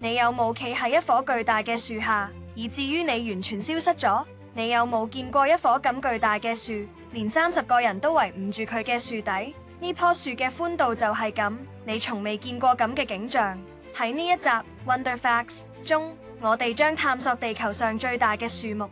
你有冇企喺一棵巨大嘅樹下，以至於你完全消失咗？你有冇見過一棵咁巨大嘅樹，連30個人都圍唔住佢嘅樹底？呢棵樹嘅寬度就係咁，你從未見過咁嘅景象。喺呢一集 Wonder Facts 中，我哋將探索地球上最大嘅樹木。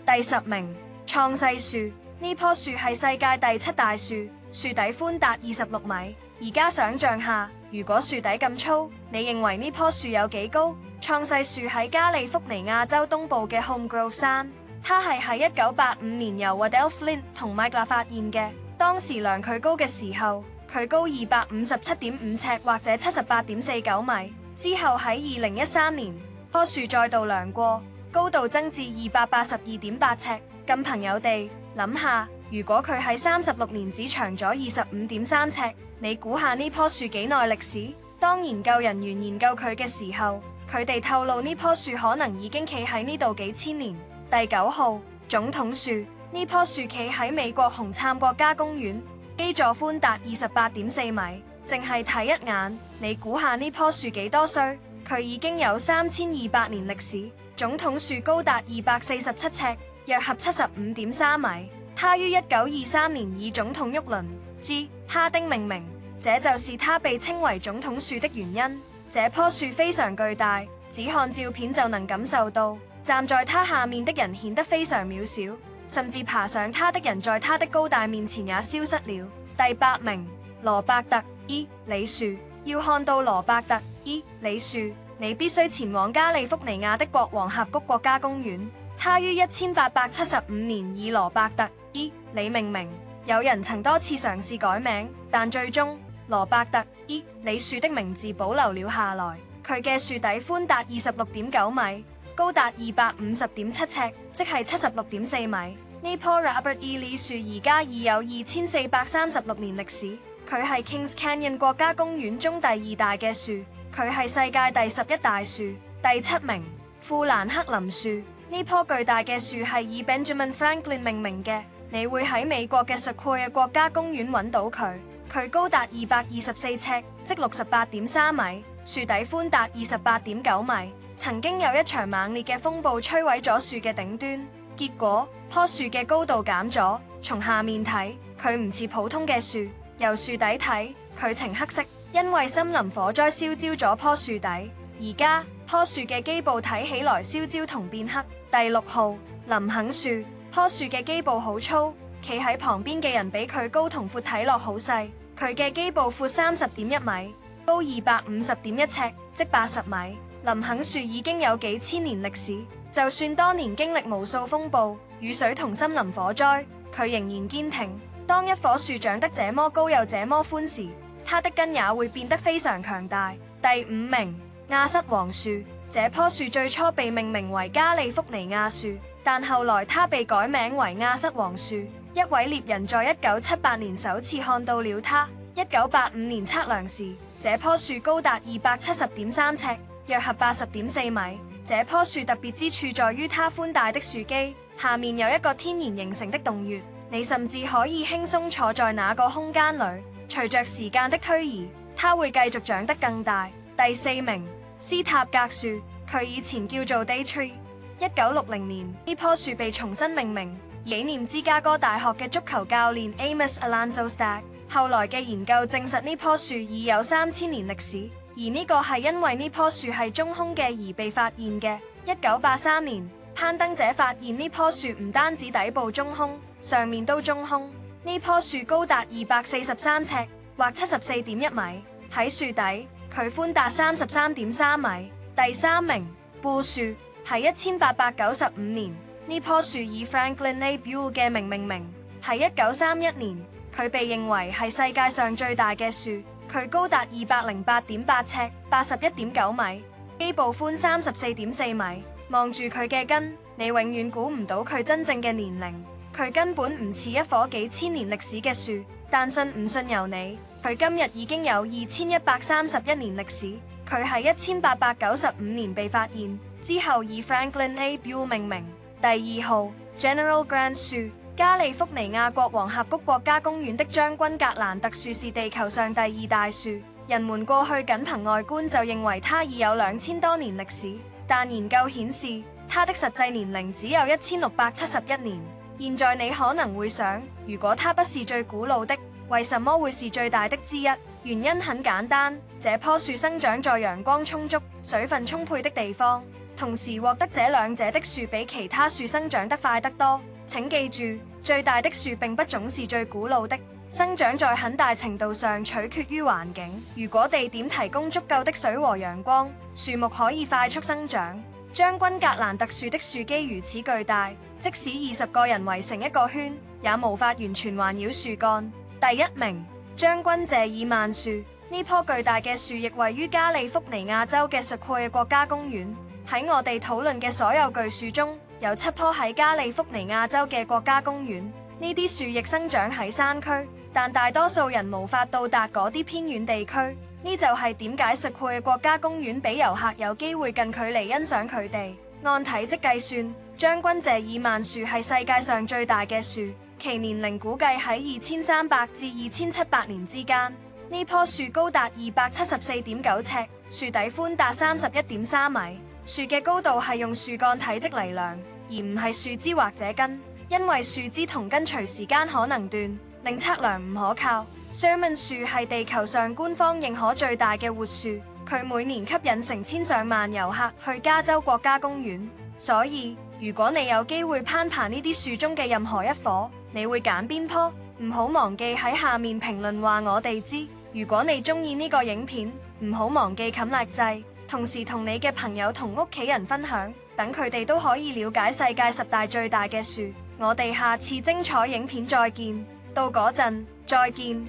第10名，創世樹。呢棵樹係世界第7大樹，樹底寬達26米。而家想象下，如果樹底咁粗，你認為呢棵樹有幾高？創世樹喺加利福尼亞州東部嘅 Home Grove 山，它係喺1985年由 Waddell Flint 同麥納發現嘅。當時量佢高嘅時候，佢高257.5尺或者78.49米。之後喺2013年，棵樹再度量過，高度增至282.8尺。咁朋友哋諗下，如果佢喺36年只長咗25.3尺，你估下呢棵樹幾耐歷史？當研究人員研究佢嘅時候，佢哋透露呢棵樹可能已經企喺呢度幾千年。第9號，總統樹。呢棵樹企喺美國紅杉國家公園，基座寬達28.4米。淨係睇一眼，你估下呢棵樹幾多歲？佢已經有3200年歷史。總統樹高達247尺，約合75.3米。它於1923年以總統沃倫 G. 哈丁命名，這就是它被稱為總統樹的原因。這棵樹非常巨大，只看照片就能感受到，站在它下面的人顯得非常渺小，甚至爬上它的人在它的高大面前也消失了。第8名，羅伯特 E. 李樹。要看到羅伯特 E. 李樹，你必須前往加利福尼亞的國王峽谷國家公園。它於1875年以羅伯特 E. 李命名。有人曾多次嘗試改名，但最終羅伯特 E. 李樹的名字保留了下來。佢嘅樹底寬達26.9米，高達250.7尺，即係76.4米。呢棵 Robert E. 李樹而家已有2436年歷史。佢係 Kings Canyon 國家公園中第2大嘅樹。佢係世界第11大樹。第7名，富蘭克林樹。呢棵巨大嘅樹係以 Benjamin Franklin 命名嘅。你會喺美國嘅 Sequoia 國家公園揾到佢。佢高達224尺，即68.3米。樹底寬達28.9米。曾經有一場猛烈嘅風暴摧毀咗樹嘅頂端，結果棵樹嘅高度減咗。從下面睇，佢唔似普通嘅樹。由樹底睇，佢呈黑色，因為森林火災燒焦咗棵樹底。而家棵樹嘅基部睇起來燒焦同變黑。第6號，林肯樹。棵樹嘅基部好粗，企喺旁邊嘅人比佢高同闊睇落好細。佢嘅基部闊30.1米，高250.1尺，即80米。林肯樹已經有幾千年歷史，就算當年經歷無數風暴、雨水同森林火災，佢仍然堅挺。當一棵樹長得這麼高又這麼寬時，它的根也會變得非常強大。第5名，亞瑟王樹。這棵樹最初被命名為加利福尼亞樹，但後來它被改名為亞瑟王樹。一位獵人在1978年首次看到了它。1985年測量時，這棵樹高達270.3尺，約合80.4米。這棵樹特別之處在於它寬大的樹基，下面有一個天然形成的洞穴，你甚至可以輕鬆坐在那個空間裏。隨着時間的推移，它會繼續長得更大。第4名，斯塔格樹。佢以前叫做 Day Tree。1960年，呢棵樹被重新命名，紀念芝加哥大學嘅足球教練 Amos Alonzo Stagg。後來嘅研究證實呢棵樹已有3000年歷史，而呢個係因為呢棵樹係中空嘅而被發現嘅。1983年，攀登者發現呢棵樹唔單止底部中空，上面都中空。呢棵樹高達243尺，或74.1米。喺樹底，佢寬達33.3米。第3名，布樹。喺1895年，呢棵樹以 Franklin A. Buell 嘅名命名。喺1931年，佢被認為係世界上最大嘅樹。佢高達208.8尺，81.9米，基部寬34.4米。望住佢嘅根，你永遠估唔到佢真正嘅年齡。佢根本唔似一棵幾千年歷史嘅樹，但信唔信由你。佢今日已經有2131年歷史。佢喺1895年被發現，之後以 Franklin A. Buell 命名。第2號，General Grant 樹。加利福尼亞國王峽谷國家公園的將軍格蘭特樹是地球上第二大樹，人們過去僅憑外觀就認為它已有2000多年歷史，但研究顯示它的實際年齡只有1671年。現在你可能會想，如果它不是最古老的，為什麼會是最大的之一？原因很簡單，這棵樹生長在陽光充足、水分充沛的地方，同時獲得這兩者的樹比其他樹生長得快得多。請記住，最大的樹並不總是最古老的，生長在很大程度上取決於環境。如果地點提供足夠的水和陽光，樹木可以快速生長。將軍格蘭特樹的樹基如此巨大，即使20個人圍成一個圈，也無法完全環繞樹幹。第一名，將軍謝爾曼樹。呢棵巨大嘅樹亦位於加利福尼亞州嘅塞奎亞國家公園。喺我哋討論嘅所有巨樹中，有7棵喺加利福尼亞州嘅國家公園。呢啲樹亦生長喺山區，但大多數人無法到達嗰啲偏遠地區。呢就係點解塞奎亞國家公園俾遊客有機會近距離欣賞佢哋。按體積計算，將軍謝爾曼樹係世界上最大嘅樹，其年齡估計喺2300至2700年之間。呢棵樹高達274.9尺，樹底寬達31.3米。樹嘅高度係用樹幹體積嚟量，而唔係樹枝或者根，因為樹枝同根隨時間可能斷，令測量唔可靠。Sherman 樹係地球上官方認可最大嘅活樹，佢每年吸引成千上萬遊客去加州國家公園。所以，如果你有機會攀爬呢啲樹中嘅任何一棵，你會揀邊棵？唔好忘記喺下面評論話我哋知。如果你鍾意呢個影片，唔好忘記冚 like 掣，同時同你嘅朋友同屋企人分享，等佢哋都可以了解世界10大最大嘅樹。我哋下次精彩影片再見，到嗰陣再見。